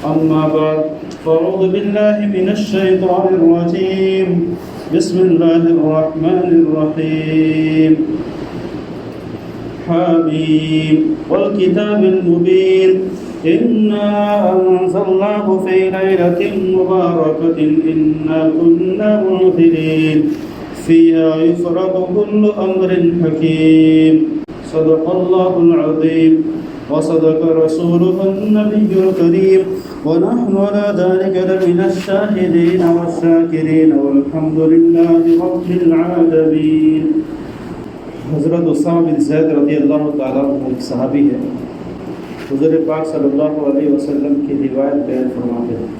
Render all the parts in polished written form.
أما بعد فأعوذ بالله من الشيطان الرجيم بسم الله الرحمن الرحيم حميم والكتاب المبين إنا أنزلناه في ليلة مباركة إنا كنا منذرين فيها يفرق كل أمر حكيم صدق الله العظيم وصدق رسوله النبي الكريم ونحن على ذلك لمن الشاهدين والشاكرين والحمد لله رب العالمين. حضرت اسامہ بن زید رضی اللہ تعالیٰ عنہ ایک صحابی ہے. حضور پاک صلی اللہ علیہ وسلم کی روایت بیان فرماتے ہیں.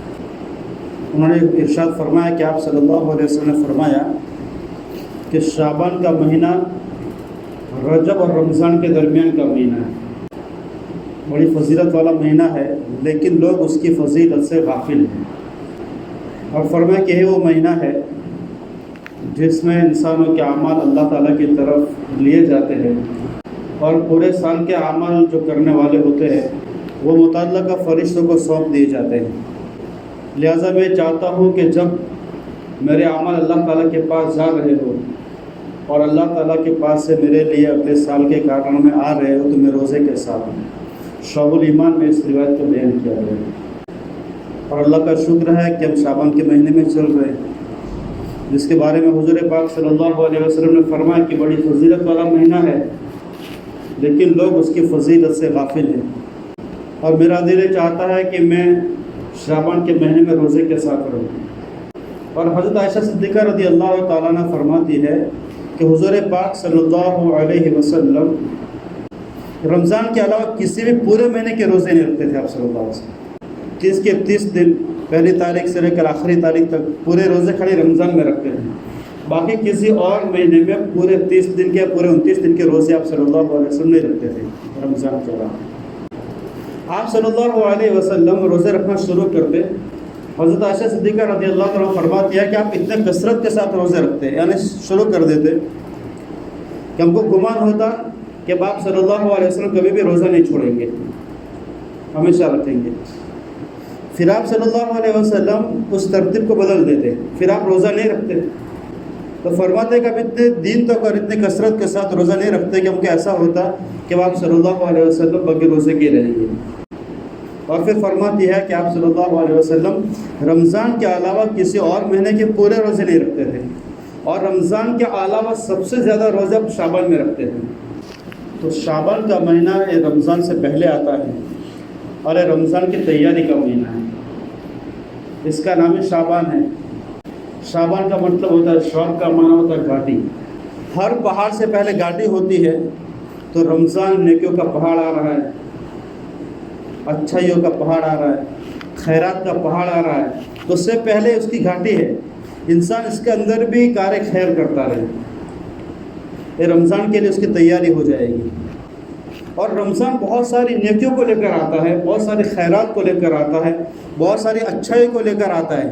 انہوں نے ارشاد فرمایا کہ آپ صلی اللہ علیہ وسلم نے فرمایا کہ شعبان کا مہینہ رجب اور رمضان کے درمیان کا مہینہ ہے. بڑی فضیلت والا مہینہ ہے لیکن لوگ اس کی فضیلت سے غافل ہیں. اور فرمایا کہ یہ وہ مہینہ ہے جس میں انسانوں کے اعمال اللہ تعالیٰ کی طرف لیے جاتے ہیں اور پورے سال کے اعمال جو کرنے والے ہوتے ہیں وہ متعلقہ فرشتوں کو سونپ دیے جاتے ہیں. لہٰذا میں چاہتا ہوں کہ جب میرے اعمال اللہ تعالیٰ کے پاس جا رہے ہو اور اللہ تعالیٰ کے پاس سے میرے لیے اگلے سال کے کارناموں میں آ رہے ہو تو میں روزے کے ساتھ ہوں. شعب الایمان میں اس روایت کو بیان کیا گیا ہے. اور اللہ کا شکر ہے کہ ہم شعبان کے مہینے میں چل رہے ہیں جس کے بارے میں حضور پاک صلی اللہ علیہ وسلم نے فرمایا کہ بڑی فضیلت والا مہینہ ہے لیکن لوگ اس کی فضیلت سے غافل ہیں. اور میرا دل چاہتا ہے کہ میں شعبان کے مہینے میں روزے کے ساتھ رہوں. اور حضرت عائشہ صدیقہ رضی اللہ تعالیٰ عنہ فرماتی ہے کہ حضور پاک صلی اللہ علیہ وسلم رمضان کے علاوہ کسی بھی پورے مہینے کے روزے نہیں رکھتے تھے. آپ صلی اللہ علیہ وسلم 30 کے 30 دن پہلی تاریخ سے لے کر آخری تاریخ تک پورے روزے کھڑے رمضان میں رکھتے تھے. باقی کسی اور مہینے میں پورے 30 دن کے پورے 29 دن کے روزے آپ صلی اللہ علیہ وسلم نہیں رکھتے تھے. رمضان کے علاوہ آپ صلی اللہ علیہ وسلم روزے رکھنا شروع کرتے. حضرت عائشہ صدیقہ رضی اللہ عنہ فرماتی ہے کہ آپ اتنے کثرت کے ساتھ روزے رکھتے یعنی شروع کر دیتے کہ ہم کو گمان ہوتا کہ آپ صلی اللہ علیہ وسلم کبھی بھی روزہ نہیں چھوڑیں گے, ہمیشہ رکھیں گے. پھر آپ صلی اللہ علیہ وسلم اس ترتیب کو بدل دیتے, پھر آپ روزہ نہیں رکھتے. تو فرماتے کہ اب اتنے دن تک اور اتنے کثرت کے ساتھ روزہ نہیں رکھتے کہ ہم کو ایسا ہوتا کہ آپ صلی اللہ علیہ وسلم بغیر روزے کے رہیں گے. اور پھر فرماتی ہے کہ آپ صلی اللہ علیہ وسلم رمضان کے علاوہ کسی اور مہینے کے پورے روزے نہیں رکھتے تھے اور رمضان کے علاوہ سب سے زیادہ روزے شعبان میں رکھتے تھے. تو شعبان کا مہینہ یہ رمضان سے پہلے آتا ہے اور یہ رمضان کی تیاری کا مہینہ ہے. اس کا نام شعبان ہے. شعبان کا مطلب ہوتا ہے, شعب کا معنی ہوتا ہے گھاٹی. ہر پہاڑ سے پہلے گھاٹی ہوتی ہے. تو رمضان نیکیوں کا پہاڑ آ رہا ہے, اچھائیوں کا پہاڑ آ رہا ہے, خیرات کا پہاڑ آ رہا ہے. تو اس سے پہلے اس کی گھاٹی ہے. انسان اس کے اندر بھی کار خیر کرتا رہے. یہ رمضان کے لیے اس کی تیاری ہو جائے گی. اور رمضان بہت ساری نیکیوں کو لے کر آتا ہے, بہت ساری خیرات کو لے کر آتا ہے, بہت ساری اچھائیوں کو لے کر آتا ہے.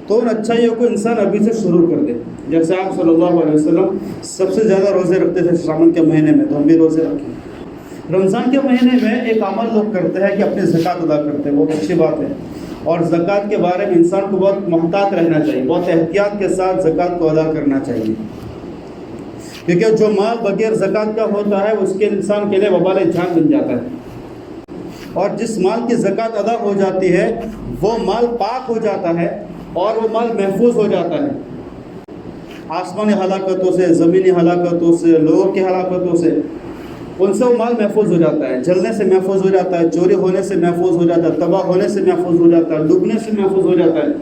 تو ان اچھائیوں کو انسان ابھی سے شروع کر دے. جیسے آپ صلی اللہ علیہ وسلم سب سے زیادہ روزے رکھتے تھے شعبان کے مہینے میں, تو ہم بھی روزے رکھیں. رمضان کے مہینے میں ایک عمل لوگ کرتے ہیں کہ اپنی زکوٰۃ ادا کرتے ہیں. بہت اچھی بات ہے. اور زکوٰۃ کے بارے میں انسان کو بہت محتاط رہنا چاہیے, بہت احتیاط کے ساتھ زکوٰۃ کو ادا کرنا چاہیے. کیونکہ جو مال بغیر زکوٰۃ کا ہوتا ہے اس کے انسان کے لیے وبال جان بن جاتا ہے. اور جس مال کی زکوٰۃ ادا ہو جاتی ہے وہ مال پاک ہو جاتا ہے اور وہ مال محفوظ ہو جاتا ہے. آسمانی ہلاکتوں سے, زمینی ہلاکتوں سے, لوگوں کی ہلاکتوں سے, ان سے وہ مال محفوظ ہو جاتا ہے. جلنے سے محفوظ ہو جاتا ہے, چوری ہونے سے محفوظ ہو جاتا ہے, تباہ ہونے سے محفوظ ہو جاتا ہے, ڈوبنے سے محفوظ ہو جاتا ہے.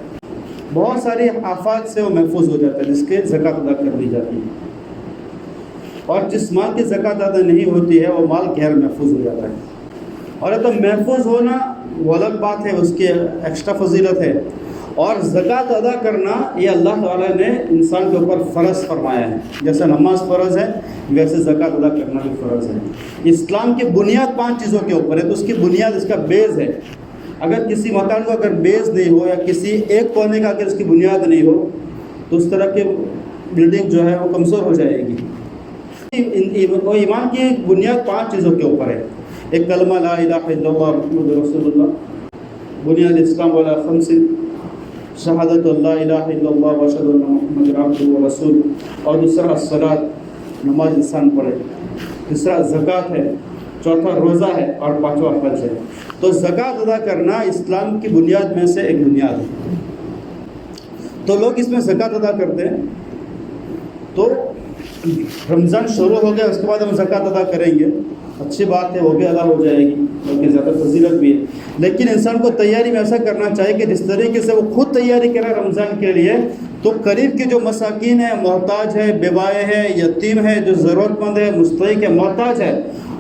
بہت ساری آفات سے وہ محفوظ ہو جاتا ہے جس کے زکوٰۃ ادا کر دی جاتی ہے. اور جس مال کی زکوٰۃ ادا نہیں ہوتی ہے وہ مال غیر محفوظ ہو جاتا ہے. اور تو محفوظ ہونا وہ الگ بات ہے, اس کی ایکسٹرا فضیلت ہے. اور زکوٰۃ ادا کرنا یہ اللہ تعالیٰ نے انسان کے اوپر فرض فرمایا ہے. جیسے نماز فرض ہے ویسے زکوٰۃ ادا کرنا بھی فرض ہے. اسلام کی بنیاد 5 چیزوں کے اوپر ہے. تو اس کی بنیاد, اس کا بیس ہے. اگر کسی مکان کو اگر بیس نہیں ہو یا کسی ایک کونے کا اگر اس کی بنیاد نہیں ہو تو اس طرح کی بلڈنگ جو ہے وہ کمزور ہو جائے گی. ایمان کی بنیاد 5 چیزوں کے اوپر ہے. ایک کلمہ لا الہ الا اللہ محمد رسول اللہ, بنی الاسلام والا خمس شہادت اللہ الہ الا اللہ و اشہد ان محمد عبدہ و رسول، اور دوسرا الصلاۃ نماز انسان پڑھے، تیسرا زکوٰۃ ہے، چوتھا روزہ ہے، اور پانچواں حج ہے۔ تو زکوٰۃ ادا کرنا اسلام کی بنیاد میں سے ایک بنیاد ہے۔ تو لوگ اس میں زکوٰۃ ادا کرتے ہیں، تو رمضان شروع ہو گیا، اس کے بعد ہم زکوٰۃ ادا کریں گے، اچھی بات ہے، وہ بھی ادا ہو جائے گی، بلکہ زیادہ فضیلت بھی ہے۔ لیکن انسان کو تیاری میں ایسا کرنا چاہیے کہ جس طریقے سے وہ خود تیاری کرے رمضان کے لیے، تو قریب کے جو مساکین ہیں، محتاج ہے، بیوائے ہیں، یتیم ہے، جو ضرورت مند ہے، مستحق ہے، محتاج ہے،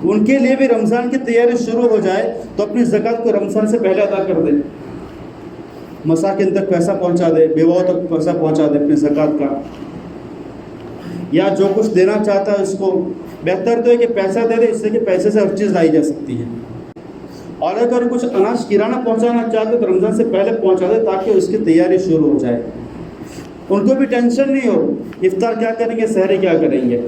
ان کے لیے بھی رمضان کی تیاری شروع ہو جائے، تو اپنی زکوٰۃ کو رمضان سے پہلے ادا کر دے، مساکین تک پیسہ پہنچا دے، بیواؤں تک پیسہ پہنچا دے اپنی زکوٰۃ کا، یا جو کچھ دینا چاہتا ہے اس کو، بہتر تو ہے کہ پیسہ دے دے، اس سے کہ پیسے سے ہر چیز لائی جا سکتی ہے۔ اور اگر کچھ اناج کرانہ پہنچانا چاہتے تو رمضان سے پہلے پہنچا دے، تاکہ اس کی تیاری شروع ہو جائے، ان کو بھی ٹینشن نہیں ہو افطار کیا کریں گے، سحری کیا کریں گے۔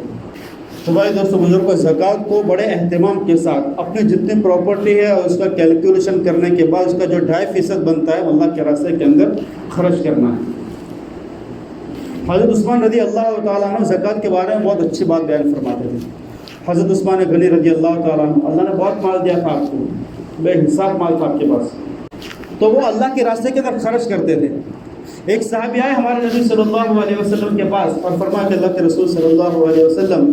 تو بھائی دوستو بزرگوں، زکوٰۃ کو بڑے اہتمام کے ساتھ اپنی جتنی پراپرٹی ہے اور اس کا کیلکولیشن کرنے کے بعد اس کا جو 2.5% بنتا ہے اللہ کے راستے کے اندر خرچ کرنا ہے۔ حضرت عثمان رضی اللہ تعالیٰ عنہ زکوٰۃ کے بارے میں بہت اچھی بات بیان فرماتے تھے۔ حضرت عثمان غنی رضی اللہ تعالیٰ عنہ، اللہ نے بہت مال دیا تھا آپ کو، بے حساب مال تھا آپ کے پاس، تو وہ اللہ کے راستے کے اندر خرچ کرتے تھے۔ ایک صحابی آئے ہمارے نبی صلی اللہ علیہ وسلم کے پاس اور فرمایا کہ اللہ کے رسول صلی اللہ علیہ وسلم،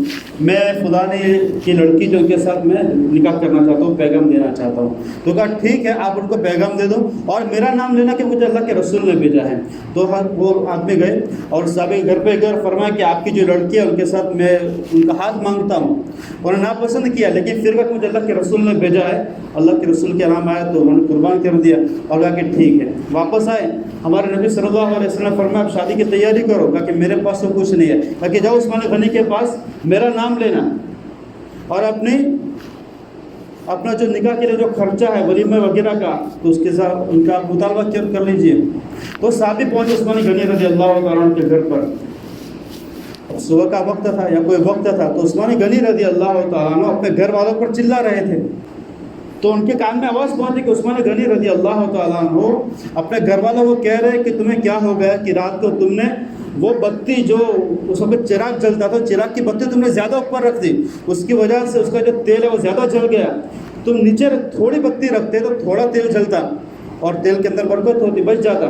میں فلانے کی لڑکی جو کے ساتھ میں نکاح کرنا چاہتا ہوں، پیغام دینا چاہتا ہوں۔ تو کہا ٹھیک ہے، آپ ان کو پیغام دے دو اور میرا نام لینا کہ مجھے اللہ کے رسول نے بھیجا ہے۔ تو وہ آدمی گئے اور صحابی گھر پہ گئے اور فرمایا کہ آپ کی جو لڑکی ہے ان کے ساتھ میں ان کا ہاتھ مانگتا ہوں۔ انہوں نے ناپسند کیا، لیکن پھر وقت مجھے اللہ کے رسول نے بھیجا ہے، اللہ کے رسول کے نام آیا تو انہوں نے قربان کر دیا اور کہا کہ ٹھیک ہے۔ واپس آئے، ہمارے نبی صلی اللہ علیہ وسلم نے فرمایا آپ شادی کی تیاری کرو، کہا کہ میرے پاس تو کچھ نہیں ہے، کہا کہ جاؤ عثمان غنی کے پاس میرا نام لینا اور اپنا جو نکاح کے لیے جو خرچہ ہے ولیمہ وغیرہ کا، تو اس کے ساتھ ان کا مطالبہ کر لیجئے۔ تو صحابی پہنچے عثمان غنی رضی اللہ تعالیٰ عنہ کے گھر پر، صبح کا وقت تھا یا کوئی وقت تھا، تو عثمان غنی رضی اللہ تعالیٰ عنہ اپنے گھر والوں پر چلا رہے تھے۔ تو ان کے کان میں آواز پہنچی کہ عثمان غنی رضی اللہ تعالیٰ عنہ اپنے گھر والوں کو کہہ رہے کہ تمہیں کیا ہو گیا کہ رات کو تم نے وہ بتی جو اس وقت چراغ جلتا تھا، چراغ کی بتی تم نے زیادہ اوپر رکھ دی، اس کی وجہ سے اس کا جو تیل ہے وہ زیادہ جل گیا، تم نیچے تھوڑی بتی رکھتے تو تھوڑا تیل جلتا اور تیل کے اندر برکت ہوتی، بچ جاتا۔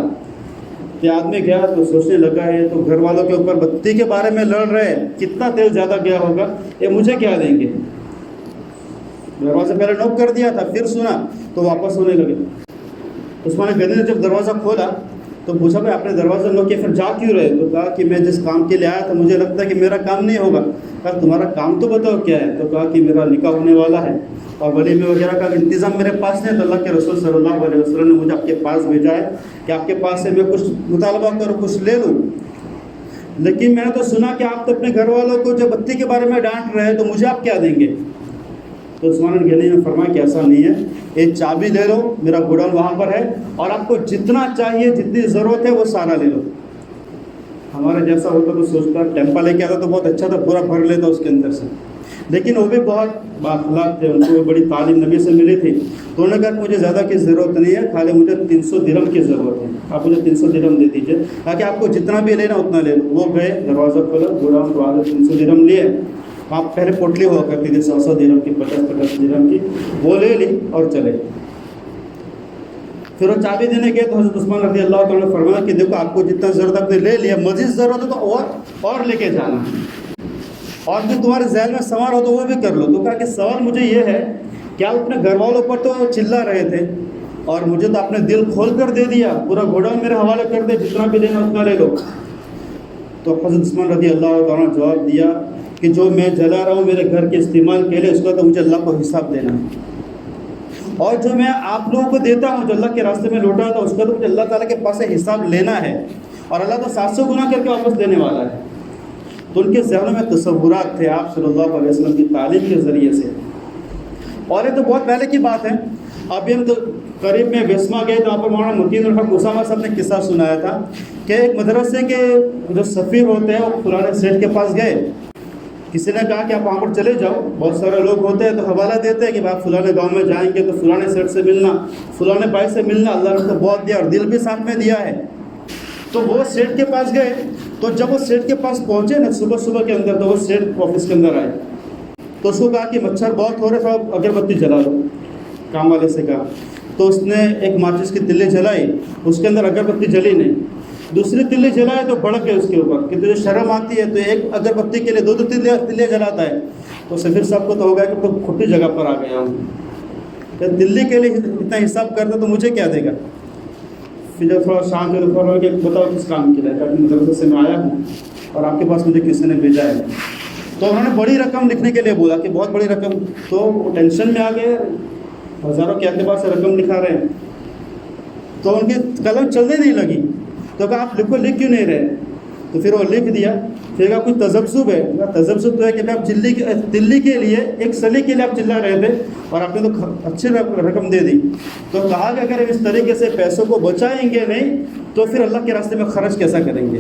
یہ آدمی گیا تو سوچنے لگا ہے تو گھر والوں کے اوپر بتی کے بارے میں لڑ رہے، کتنا تیل زیادہ گیا ہوگا، یہ مجھے کیا دیں گے۔ دروازہ پہلے نوک کر دیا تھا، پھر سنا تو واپس ہونے لگے۔ عثمان غنی نے جب دروازہ کھولا تو پوچھا بھائی آپ نے دروازہ نوک کیا، پھر جا کیوں رہے؟ تو کہا کہ میں جس کام کے لیے آیا تھا مجھے لگتا ہے کہ میرا کام نہیں ہوگا۔ کہا تمہارا کام تو بتاؤ کیا ہے؟ تو کہا کہ میرا نکاح ہونے والا ہے اور ولیمے وغیرہ کا انتظام میرے پاس نہیں ہے، تو اللہ کے رسول صلی اللہ علیہ وسلم نے مجھے آپ کے پاس بھیجا ہے کہ آپ کے پاس سے میں کچھ مطالبہ کروں، کچھ لے لوں، لیکن میں نے تو سنا کہ آپ تو اپنے گھر والوں کو جو بتی کے بارے میں ڈانٹ رہے ہیں، تو مجھے آپ کیا دیں گے؟ تو عثمان غنی نے فرمایا کہ ایسا نہیں ہے، ایک چابی لے لو، میرا گوڈاؤن وہاں پر ہے اور آپ کو جتنا چاہیے جتنی ضرورت ہے وہ سارا لے لو۔ ہمارا جیسا ہوتا تو سوچتا ٹیمپا لے کے آتا تو بہت اچھا تھا، پورا بھر لیتا اس کے اندر سے، لیکن وہ بھی بہت بااخلاق تھے، ان کو بڑی تعلیم نبی سے ملی تھی، تو انہوں نے کہا کہ مجھے زیادہ کی ضرورت نہیں ہے، خالی مجھے 300 درہم کی ضرورت ہے، آپ مجھے 300 درہم دے دیجیے، تاکہ آپ کو جتنا بھی لینا اتنا لے لو۔ وہ گئے، دروازہ کھولا، گوڈاؤن کو آگے 300 درہم لیے، آپ پہلے پوٹلی ہوا کرتی تھی 100 درہم کی، 50 درہم کی، وہ لے لی اور چلے۔ پھر وہ چابی دینے گئے تو حضرت عثمان رضی اللہ تعالیٰ نے فرمایا کہ دیکھو آپ کو جتنا ضرورت آپ نے لے لیا، مزید ضرورت ہے تو اور لے کے جانا، اور جو تمہارے ذہن میں سوال ہو تو وہ بھی کر لو۔ تو کہا کہ سوال مجھے یہ ہے کہ آپ اپنے گھر والوں پر تو چلا رہے تھے اور مجھے تو آپ نے دل کھول کر دے دیا، پورا گوڈاؤن میرے حوالے کر دے، جتنا بھی لینا اتنا لے لو۔ تو حضرت عثمان رضی اللہ تعالیٰ نے جواب دیا کہ جو میں جلا رہا ہوں میرے گھر کے استعمال کے لیے، اس کا تو مجھے اللہ کو حساب دینا ہے، اور جو میں آپ لوگوں کو دیتا ہوں جو اللہ کے راستے میں لوٹا تھا، اس کا تو مجھے اللہ تعالیٰ کے پاس سے حساب لینا ہے، اور اللہ تو 700 گنا کر کے واپس دینے والا ہے۔ تو ان کے ذہنوں میں تصورات تھے آپ صلی اللہ علیہ وسلم کی تعلیم کے ذریعے سے، اور یہ تو بہت پہلے کی بات ہے۔ ابھی ہم تو قریب میں ویسما گئے تو وہاں پر مولانا متین الحق اسامہ صاحب نے قصہ سنایا تھا کہ ایک مدرسے کے جو سفیر ہوتے ہیں وہ فلانے سیٹ کے پاس گئے کسی نے کہا کہ آپ وہاں پر چلے جاؤ، بہت سارے لوگ ہوتے ہیں تو حوالہ دیتے ہیں کہ آپ فلانے گاؤں میں جائیں گے تو فلانے سیٹ سے ملنا، فلانے بھائی سے ملنا، اللہ نے تو بہت دیا اور دل بھی ساتھ میں دیا ہے۔ تو وہ سیٹ کے پاس گئے، تو جب وہ سیٹ کے پاس پہنچے نا صبح کے اندر، تو وہ سیٹ آفس کے اندر آئے تو اس کو کہا کہ مچھر بہت ہو رہے، تھوڑا اگربتی جلا لو، کام والے سے کہا۔ تو اس نے ایک ماچس کی تلے جلائی، اس کے اندر اگربتی جلی نہیں، دوسری تلے جلائے تو بڑک گئے اس کے اوپر کہ تجھے شرم آتی ہے، تو ایک اگربتی کے لیے دو تلے جلاتا ہے۔ تو سفیر صاحب کو تو ہو گیا کہ تو کھٹی جگہ پر آ گیا ہوں، دلی کے لیے اتنا حساب کرتا تو مجھے کیا دے گا۔ پھر جب تھوڑا شام کے اوپر ہو کہ بتاؤ کس کام کے لیے، کہ مدرسے سے میں آیا ہوں اور آپ کے پاس مجھے کسی نے بھیجا ہے۔ تو انہوں نے بڑی رقم لکھنے کے لیے بولا کہ بہت بڑی رقم، تو وہ ٹینشن میں آ گئے، ہزاروں کے اعتبار سے رقم لکھا رہے ہیں، تو ان کی قلم چلنے نہیں لگی۔ تو کہا آپ لکھ کیوں نہیں رہے؟ تو پھر وہ لکھ دیا۔ پھر کہا کوئی تذبذب ہے؟ تذبذب تو ہے کہ آپ دلی کے لیے ایک سلی کے لیے آپ چلا رہے تھے اور آپ نے تو اچھی رقم دے دی۔ تو کہا کہ اگر اس طریقے سے پیسوں کو بچائیں گے نہیں تو پھر اللہ کے راستے میں خرچ کیسا کریں گے؟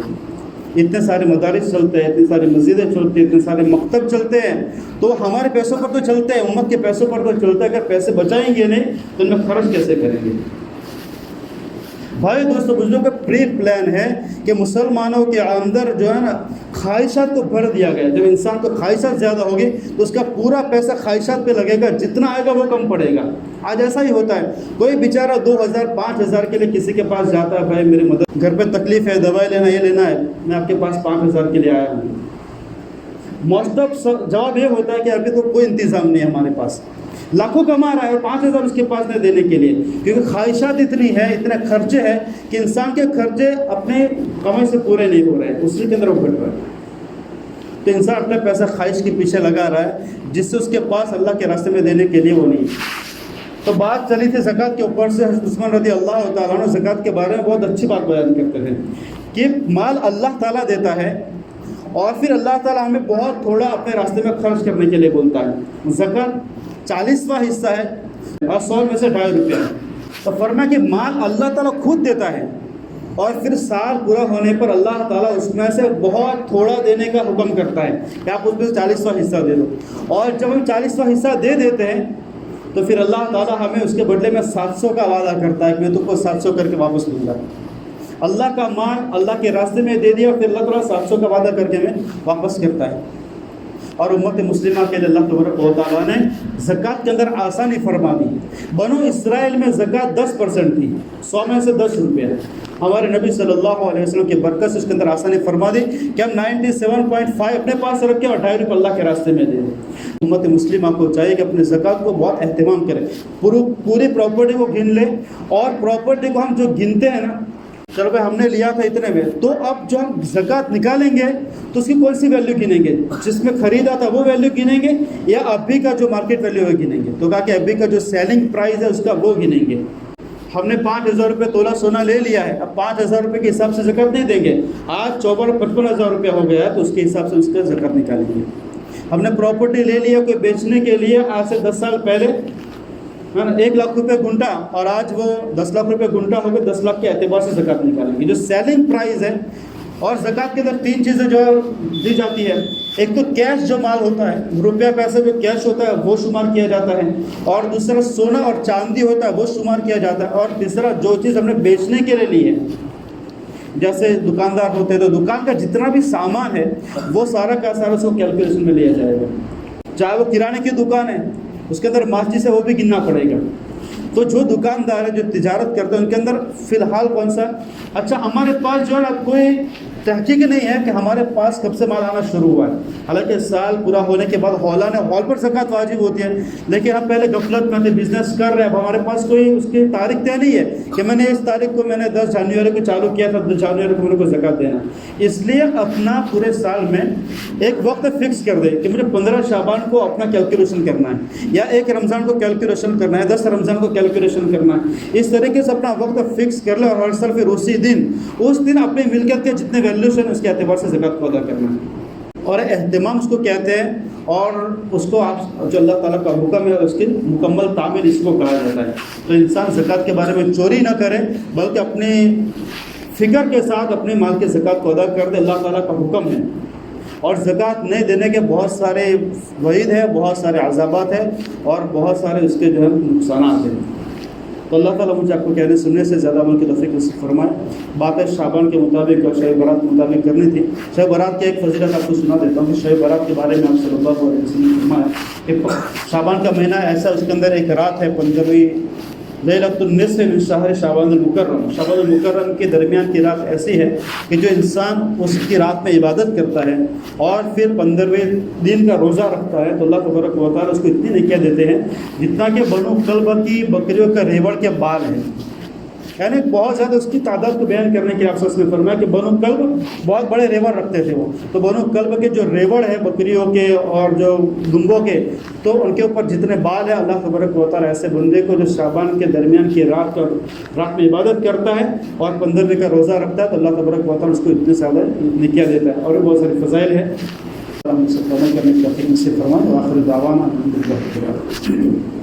اتنے سارے مدارس چلتے ہیں، اتنی ساری مسجدیں چلتی ہیں، اتنے سارے مکتب چلتے ہیں، تو ہمارے پیسوں پر تو چلتے ہیں، امت کے پیسوں پر تو چلتا ہے، اگر پیسے بچائیں گے نہیں تو ان میں خرچ کیسے کریں گے؟ بھائی دوستو بزرگوں کا پری پلان ہے کہ مسلمانوں کے اندر جو ہے نا خواہشات کو بھر دیا گیا۔ جب انسان کو خواہشات زیادہ ہوگی تو اس کا پورا پیسہ خواہشات پہ لگے گا، جتنا آئے گا وہ کم پڑے گا۔ آج ایسا ہی ہوتا ہے، کوئی بیچارہ 2000 5000 کے لیے کسی کے پاس جاتا ہے، بھائی میری مدد، گھر پہ تکلیف ہے، دوائی لینا، یہ لینا ہے، میں آپ کے پاس 5000 کے لیے آیا ہوں۔ موسٹ آف جواب یہ ہوتا ہے کہ ابھی تو کوئی انتظام نہیں ہے ہمارے پاس، لاکھوں کما رہا ہے اور 5000 اس کے پاس نہیں دینے کے لیے، کیونکہ خواہشات اتنی ہے، اتنے خرچے ہیں کہ انسان کے خرچے اپنے کمائی سے پورے نہیں ہو رہے ہیں، اسی کے اندر وہ گھٹ رہا ہے۔ تو انسان اپنا پیسہ خواہش کے پیچھے لگا رہا ہے، جس سے اس کے پاس اللہ کے راستے میں دینے کے لیے وہ نہیں۔ تو بات چلی تھی زکوٰۃ کے اوپر سے، حضرت عثمان رضی اللہ تعالیٰ عنہ زکوٰۃ کے بارے میں بہت اچھی بات بیان کرتے ہیں کہ مال اللہ تعالیٰ دیتا ہے اور پھر اللہ تعالیٰ ہمیں بہت تھوڑا اپنے راستے میں خرچ کرنے کے لیے بولتا ہے۔ زکوٰۃ 40واں حصہ ہے اور 100 میں سے 2.5 روپیہ ہے۔ تو فرمایا کہ مال اللہ تعالیٰ خود دیتا ہے اور پھر سال پورا ہونے پر اللہ تعالیٰ اس میں سے بہت تھوڑا دینے کا حکم کرتا ہے کہ آپ اس میں سے 40واں حصہ دے دو، اور جب ہم 40واں حصہ دے دیتے ہیں تو پھر اللہ تعالیٰ ہمیں اس کے بدلے میں 700 کا وعدہ کرتا ہے کہ میں تم کو 700 کر کے واپس دوں گا۔ اللہ کا مال اللہ کے راستے میں دے دیا، پھر اللہ تعالیٰ 700 کا وعدہ کر کے ہمیں واپس کرتا ہے۔ اور امت مسلمہ کے لیے اللہ تبارک و تعالیٰ نے زکوٰۃ کے اندر آسانی فرما دی۔ بنو اسرائیل میں زکوٰۃ 10% تھی، 100 میں سے 10 روپیہ۔ ہمارے نبی صلی اللہ علیہ وسلم کی برکت سے اس کے اندر آسانی فرما دی کہ ہم 97.5 اپنے پاس رکھ کے اور 2.5 روپے اللہ کے راستے میں دے دیں۔ امت مسلمہ کو چاہیے کہ اپنے زکوٰۃ کو بہت اہتمام کرے، پوری پراپرٹی کو گن لے، اور پراپرٹی کو ہم جو گنتے ہیں نا، چلو بھائی ہم نے لیا تھا اتنے میں، تو اب جو ہم زکوٰۃ نکالیں گے تو اس کی کون سی ویلیو گنیں گے؟ جس میں خریدا تھا وہ ویلیو گنیں گے یا ابھی کا جو مارکیٹ ویلیو ہے گنیں گے؟ تو کہا کہ ابھی کا جو سیلنگ پرائز ہے اس کا وہ گنیں گے۔ ہم نے 5000 روپے تولہ سونا لے لیا ہے، اب 5000 روپے کے حساب سے زکوٰۃ نہیں دیں گے، آج 54-55 روپے ہو گیا ہے تو اس کے حساب سے اس کا زکوٰۃ نکالیں گے۔ ہم نے پراپرٹی لے لیا کوئی بیچنے کے لیے، آج سے 10 سال پہلے 1 لاکھ روپے گھنٹا، اور آج وہ 10 لاکھ روپے گھنٹا ہو گئے، 10 لاکھ کے اعتبار سے زکوٰۃ نکالیں گے۔ جو سیلنگ پرائز ہے، اور زکوٰۃ کے اندر 3 چیزیں جو دی جاتی ہے، ایک تو کیش جو مال ہوتا ہے، روپیہ پیسے جو کیش ہوتا ہے وہ شمار کیا جاتا ہے، اور دوسرا سونا اور چاندی ہوتا ہے وہ شمار کیا جاتا ہے، اور تیسرا جو چیز ہم نے بیچنے کے لیے لی ہے، جیسے دکاندار ہوتے ہیں تو دکان کا جتنا بھی سامان ہے وہ سارا کا سارا اس کو کیلکولیشن میں لیا جائے گا۔ چاہے وہ کرانے کی دکان ہے، اس کے اندر ماچس ہے وہ بھی گننا پڑے گا۔ تو جو دکاندار ہے، جو تجارت کرتے ہیں، ان کے اندر فی الحال کون سا؟ اچھا ہمارے پاس جو ہے نا کوئی تحقیق نہیں ہے کہ ہمارے پاس کب سے مال آنا شروع ہوا ہے، حالانکہ سال پورا ہونے کے بعد ہال پر زکوٰۃ واجب ہوتی ہے، لیکن ہم پہلے غفلت میں بزنس کر رہے ہیں، اب ہمارے پاس کوئی اس کی تاریخ طے نہیں ہے کہ میں نے اس تاریخ کو 10 جنوری کو چالو کیا تھا، 10 جنوری کو میرے کو زکوٰۃ دینا۔ اس لیے اپنا پورے سال میں ایک وقت فکس کر دے کہ مجھے 15 شعبان کو اپنا کیلکولیشن کرنا ہے، یا 1 رمضان کو کیلکولیشن کرنا ہے، 10 رمضان کو کیلکولیشن کرنا ہے۔ اس طریقے سے اپنا وقت فکس کر لے، اور ہر سال پھر اس دن اپنی ملکیت کے جتنے ویلیوشن اس کے اعتبار سے زکوٰۃ کو ادا کرنا ہے۔ اور اہتمام اس کو کہتے ہیں، اور اس کو آپ جو اللہ تعالیٰ کا حکم ہے اس کی مکمل تعمیل اس کو کہا جاتا ہے۔ تو انسان زکوٰۃ کے بارے میں چوری نہ کرے، بلکہ اپنی فکر کے ساتھ اپنے مال کے زکوٰۃ کو ادا کر دے، اللہ تعالیٰ کا حکم ہے۔ اور زکوٰۃ نہیں دینے کے بہت سارے وعید ہے، بہت سارے عذابات ہیں اور بہت سارے اس کے جو ہے نقصانات ہیں۔ تو اللہ تعالیٰ مجھے آپ کو کہنے سننے سے زیادہ عمل کی توفیق نصیب فرمائے۔ باتیں شعبان کے مطابق اور شب برات کے مطابق کرنی تھی۔ شب برات کی ایک فضیلت آپ کو سنا دیتا ہوں کہ شب برات کے بارے میں آپ صلی اللہ علیہ وسلم نے فرمایا کہ شعبان کا مہینہ ایسا، اس کے اندر ایک رات ہے 15ویں لیلۃ النصف من شہر شعبان المکرم، شعبان المکرم کے درمیان کی رات ایسی ہے کہ جو انسان اس کی رات میں عبادت کرتا ہے اور پھر 15ویں دن کا روزہ رکھتا ہے تو اللہ تبارک و تعالیٰ اس کو اتنی نیکیاں دیتے ہیں جتنا کہ بنو کلب کی بکریوں کا ریوڑ کے بال ہیں۔ یعنی بہت زیادہ اس کی تعداد کو بیان کرنے کے آپ نے فرمایا کہ بنو کلب بہت بڑے ریوڑ رکھتے تھے وہ، تو بنو کلب کے جو ریوڑ ہے بکریوں کے اور جو دمبوں کے، تو ان کے اوپر جتنے بال ہیں، اللہ تبارک و تعالیٰ ایسے بندے کو جو شعبان کے درمیان کی رات میں عبادت کرتا ہے اور 15ویں کا روزہ رکھتا ہے تو اللہ تبارک و تعالیٰ اس کو اتنے زیادہ نیکیاں دیتا ہے اور بہت ساری فضائل ہے۔ ہم سب عمل کرنے کی توفیق نصیب فرمائے۔ وآخر دعوانا الحمدللہ رب العالمین۔